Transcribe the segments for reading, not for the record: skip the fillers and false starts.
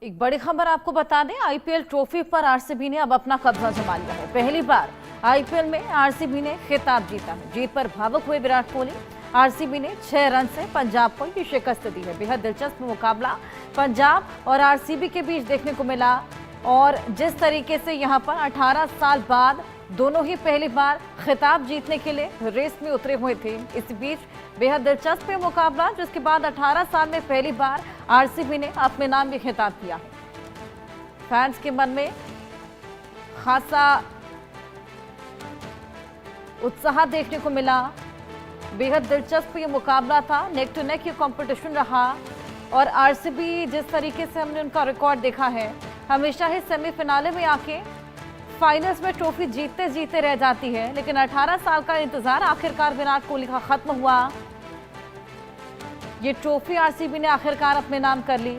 एक बड़ी खबर आपको बता दें, आईपीएल ट्रॉफी पर आरसीबी ने अब अपना कब्जा जमा लिया है। पहली बार आईपीएल में आरसीबी ने खिताब जीता है। जीत पर भावुक हुए विराट कोहली। आरसीबी ने 6 रन से पंजाब को ये शिकस्त दी है। बेहद दिलचस्प मुकाबला पंजाब और आरसीबी के बीच देखने को मिला और जिस तरीके से यहां पर 18 साल बाद दोनों ही पहली बार खिताब जीतने के लिए रेस में उतरे हुए थे। इस बीच बेहद दिलचस्प मुकाबला, जिसके बाद 18 साल में पहली बार आरसीबी ने अपने नाम भी खिताब किया है। फैंस के मन में खासा उत्साह देखने को मिला। बेहद दिलचस्प ये मुकाबला था, नेक टू नेक ये कंपटीशन रहा और आरसीबी जिस तरीके से हमने उनका रिकॉर्ड देखा है, हमेशा ही सेमीफिनाले में आके फाइनल्स में ट्रॉफी जीतते जीतते रह जाती है, लेकिन 18 साल का इंतजार आखिरकार विराट कोहली का खत्म हुआ। ये ट्रॉफी आरसीबी ने आखिरकार अपने नाम कर ली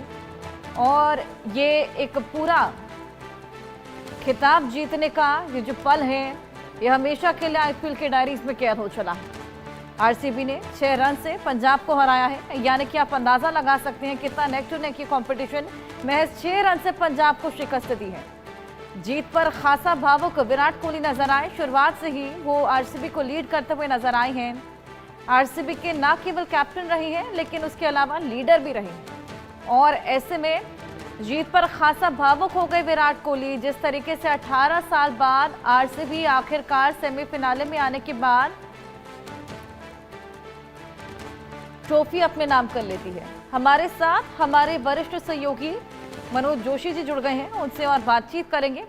और ये एक पूरा खिताब जीतने का ये जो पल है, ये हमेशा के लिए आईपीएल के डायरीज में कैद हो चला है। आरसीबी ने 6 रन से पंजाब को हराया है, यानी कि आप अंदाजा लगा सकते हैं कितना नेक टू नेक ये कंपटीशन महज 6 रन से पंजाब को शिकस्त दी है। जीत पर खासा भावुक विराट कोहली नजर आए। शुरुआत से ही वो आरसीबी को लीड करते हुए नजर आए हैं। आरसीबी के न केवल कैप्टन रही हैं, लेकिन उसके अलावा लीडर भी रही हैं और ऐसे में जीत पर खासा भावुक हो गए विराट कोहली। जिस तरीके से 18 साल बाद आरसीबी आखिरकार सेमीफिनाले में आने के बाद ट्रॉफी अपने नाम कर लेती है। हमारे साथ हमारे वरिष्ठ सहयोगी मनोज जोशी जी जुड़ गए हैं, उनसे और बातचीत करेंगे।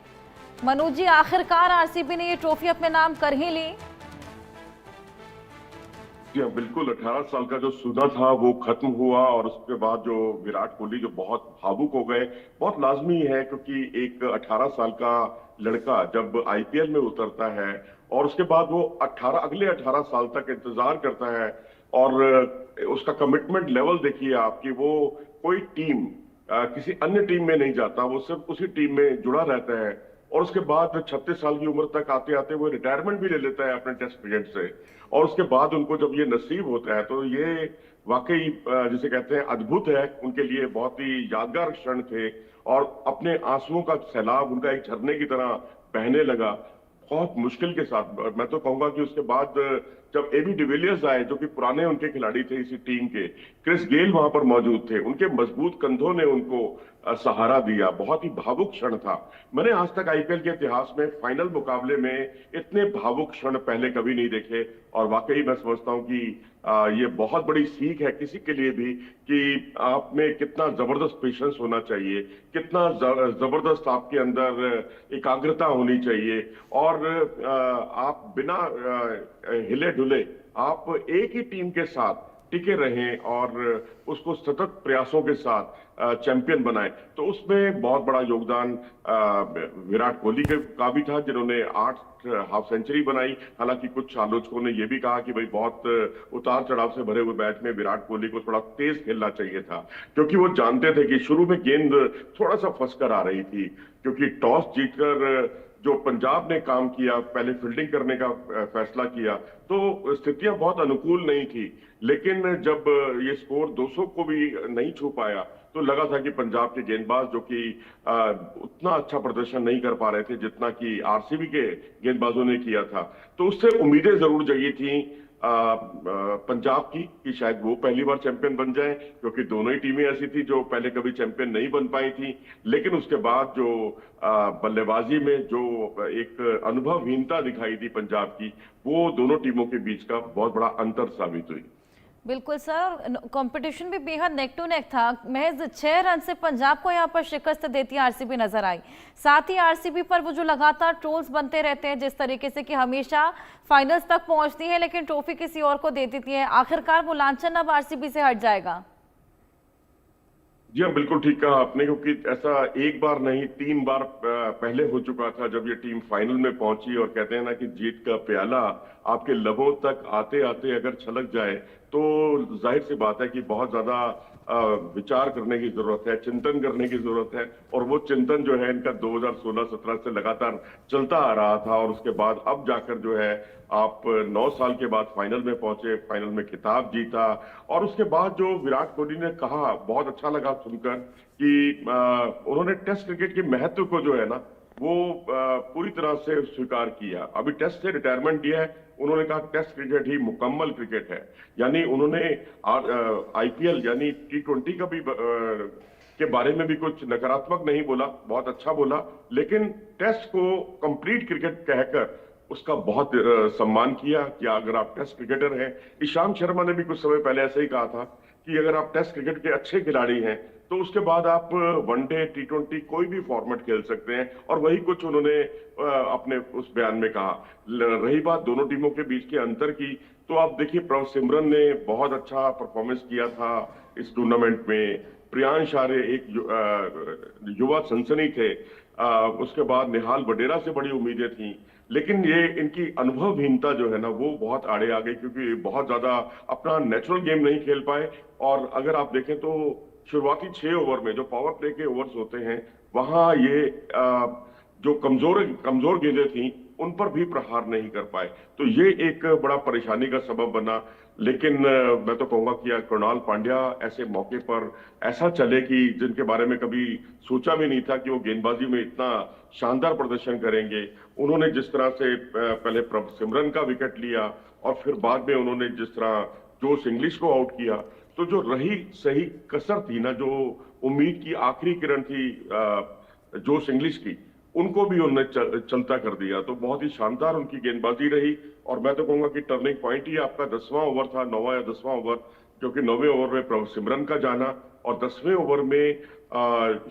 मनोज जी, आखिरकार आरसीबी ने ये ट्रॉफी अपने नाम कर ही ली। जी हाँ, बिल्कुल 18 साल का जो सौदा था वो खत्म हुआ और उसके बाद जो विराट कोहली जो बहुत भावुक हो गए, बहुत लाजमी है क्योंकि एक 18 साल का लड़का जब आईपीएल में उतरता है और उसके बाद वो अगले 18 साल तक इंतजार करता है और उसका कमिटमेंट लेवल देखिए आपकी, वो कोई टीम किसी अन्य टीम में नहीं जाता, वो सिर्फ उसी टीम में जुड़ा रहता है और उसके बाद 36 साल की उम्र तक आते आते वो रिटायरमेंट भी ले लेता है अपने टेस्ट क्रिकेट से। और उसके बाद उनको जब ये नसीब होता है तो ये वाकई जिसे कहते हैं अद्भुत है, उनके लिए बहुत ही यादगार क्षण थे और अपने आंसुओं का सैलाब उनका एक झरने की तरह बहने लगा बहुत मुश्किल के साथ। मैं तो कहूंगा कि उसके बाद जब एबी डिविलियर्स आए, जो कि पुराने उनके खिलाड़ी थे इसी टीम के, क्रिस गेल वहां पर मौजूद थे, उनके मजबूत कंधों ने उनको सहारा दिया। बहुत ही भावुक क्षण था। मैंने आज तक आईपीएल के इतिहास में फाइनल मुकाबले में इतने भावुक क्षण पहले कभी नहीं देखे और वाकई मैं समझता हूं कि ये बहुत बड़ी सीख है किसी के लिए भी कि आप में कितना जबरदस्त पेशेंस होना चाहिए, कितना जबरदस्त आपके अंदर एकाग्रता होनी चाहिए और आप बिना हिले डुले आप एक ही टीम के साथ टिके रहें और उसको सतत प्रयासों के साथ चैंपियन बनाए। तो उसमें बहुत बड़ा योगदान विराट कोहली का भी था, जिन्होंने 8 हाफ सेंचुरी बनाई। हालांकि कुछ आलोचकों ने यह भी कहा कि भाई बहुत उतार चढ़ाव से भरे हुए मैच में विराट कोहली को थोड़ा तेज खेलना चाहिए था, क्योंकि वो जानते थे कि शुरू में गेंद थोड़ा सा फंस कर आ रही थी, क्योंकि टॉस जीतकर जो पंजाब ने काम किया, पहले फील्डिंग करने का फैसला किया, तो स्थितियां बहुत अनुकूल नहीं थी। लेकिन जब ये स्कोर 200 को भी नहीं छू पाया तो लगा था कि पंजाब के गेंदबाज, जो कि उतना अच्छा प्रदर्शन नहीं कर पा रहे थे जितना कि आरसीबी के गेंदबाजों ने किया था, तो उससे उम्मीदें जरूर जगी थी पंजाब की कि शायद वो पहली बार चैंपियन बन जाए, क्योंकि दोनों ही टीमें ऐसी थी जो पहले कभी चैंपियन नहीं बन पाई थी। लेकिन उसके बाद जो बल्लेबाजी में जो एक अनुभवहीनता दिखाई दी पंजाब की, वो दोनों टीमों के बीच का बहुत बड़ा अंतर साबित हुई। बिल्कुल सर, कंपटीशन भी बेहद नेक टू नेक था। महज 6 रन से पंजाब को यहाँ पर शिकस्त देती आरसीबी नजर आई। साथ ही आरसीबी पर वो जो लगातार ट्रोल्स बनते रहते हैं, जिस तरीके से कि हमेशा फाइनल्स तक पहुंचती है लेकिन ट्रॉफी किसी और को दे देती है, आखिरकार वो लांछन अब आरसीबी से हट जाएगा। जी हाँ, बिल्कुल ठीक कहा आपने, क्योंकि ऐसा एक बार नहीं 3 बार पहले हो चुका था जब ये टीम फाइनल में पहुंची। और कहते हैं ना कि जीत का प्याला आपके लबों तक आते आते अगर छलक जाए तो जाहिर सी बात है कि बहुत ज्यादा विचार करने की जरूरत है, चिंतन करने की जरूरत है। और वो चिंतन जो है इनका 2016-17 से लगातार चलता आ रहा था, और उसके बाद अब जाकर जो है आप 9 साल के बाद फाइनल में पहुंचे, फाइनल में खिताब जीता। और उसके बाद जो विराट कोहली ने कहा, बहुत अच्छा लगा सुनकर कि उन्होंने टेस्ट क्रिकेट के महत्व को जो है ना वो पूरी तरह से स्वीकार किया। अभी टेस्ट से रिटायरमेंट दिया है, उन्होंने कहा टेस्ट क्रिकेट ही मुकम्मल क्रिकेट है। यानी उन्होंने आईपीएल यानी T20 का भी के बारे में भी कुछ नकारात्मक नहीं बोला, बहुत अच्छा बोला, लेकिन टेस्ट को कंप्लीट क्रिकेट कहकर उसका बहुत सम्मान किया कि अगर आप टेस्ट क्रिकेटर हैं। ईशांत शर्मा ने भी कुछ समय पहले ऐसे ही कहा था कि अगर आप टेस्ट क्रिकेट के अच्छे खिलाड़ी हैं तो उसके बाद आप वनडे T20 कोई भी फॉर्मेट खेल सकते हैं, और वही कुछ उन्होंने अपने उस बयान में कहा। रही बात दोनों टीमों के बीच के अंतर की, तो आप देखिए प्रभ सिमरन ने बहुत अच्छा परफॉर्मेंस किया था इस टूर्नामेंट में। प्रियांश आर्य एक युवा सनसनी थे। उसके बाद निहाल वडेरा से बड़ी उम्मीदें थी, लेकिन ये इनकी अनुभवहीनता जो है ना वो बहुत आड़े आ गई, क्योंकि बहुत ज्यादा अपना नेचुरल गेम नहीं खेल पाए। और अगर आप देखें तो शुरुआती 6 ओवर में जो पावर प्ले के ओवर्स होते हैं, वहां ये जो कमजोर गेंदें थी उन पर भी प्रहार नहीं कर पाए। तो ये एक बड़ा परेशानी का सबब बना। लेकिन मैं तो कहूंगा कि यार कृणाल पांड्या ऐसे मौके पर ऐसा चले कि जिनके बारे में कभी सोचा भी नहीं था कि वो गेंदबाजी में इतना शानदार प्रदर्शन करेंगे। उन्होंने जिस तरह से पहले प्रभ सिमरन का विकेट लिया और फिर बाद में उन्होंने जिस तरह जोश इंग्लिश को आउट किया, तो जो रही सही कसर थी ना, जो उम्मीद की आखिरी किरण थी जोश इंग्लिश की, उनको भी उन्होंने चलता कर दिया। तो बहुत ही शानदार उनकी गेंदबाजी रही। और मैं तो कहूंगा कि टर्निंग पॉइंट ही आपका 10वां ओवर था, 9वां या 10वां ओवर, क्योंकि 9वें ओवर में प्रभ सिमरन का जाना और 10वें ओवर में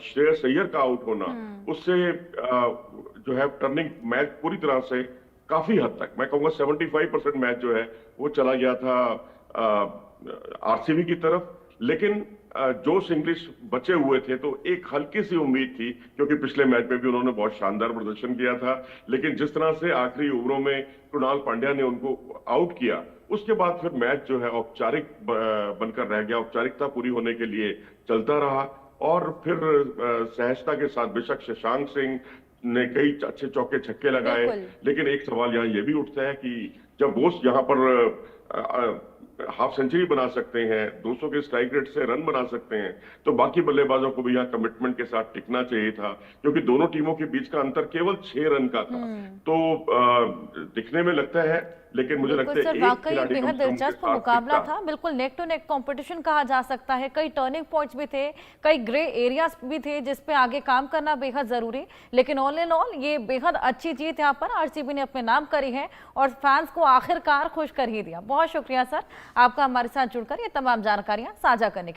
श्रेयस अय्यर का आउट होना, उससे जो है टर्निंग मैच पूरी तरह से काफी हद तक, मैं कहूंगा 75% मैच जो है वो चला गया था आरसीबी की तरफ। लेकिन जोश इंग्लिश बचे हुए थे, तो एक हल्की सी उम्मीद थी, क्योंकि पिछले मैच में भी उन्होंने बहुत शानदार प्रदर्शन किया था। लेकिन जिस तरह से आखिरी ओवरों में कृणाल पांड्या ने उनको आउट किया, उसके बाद फिर मैच जो है औपचारिक बनकर रह गया, औपचारिकता पूरी होने के लिए चलता रहा। और फिर सहजता के साथ बेशक शशांक सिंह ने कई अच्छे चौके छक्के लगाए, लेकिन एक सवाल यहाँ ये भी उठता है कि जब वो यहाँ पर हाफ सेंचुरी बना सकते हैं, 200 के स्ट्राइक रेट से रन बना सकते हैं, तो बाकी बल्लेबाजों को भी यहाँ कमिटमेंट के साथ टिकना चाहिए था, क्योंकि दोनों टीमों के बीच का अंतर केवल 6 रन का था। तो दिखने में लगता है, लेकिन मुझे लगता है सर, वाकई बेहद दिलचस्प मुकाबला था। बिल्कुल नेक टू नेक कंपटीशन कहा जा सकता है। कई टर्निंग पॉइंट्स भी थे, कई ग्रे एरियाज भी थे जिस पे आगे काम करना बेहद जरूरी। लेकिन ऑल इन ऑल ये बेहद अच्छी जीत यहाँ पर आरसीबी ने अपने नाम करी है और फैंस को आखिरकार खुश कर ही दिया। बहुत शुक्रिया सर आपका हमारे साथ जुड़कर ये तमाम जानकारियां साझा करने के लिए।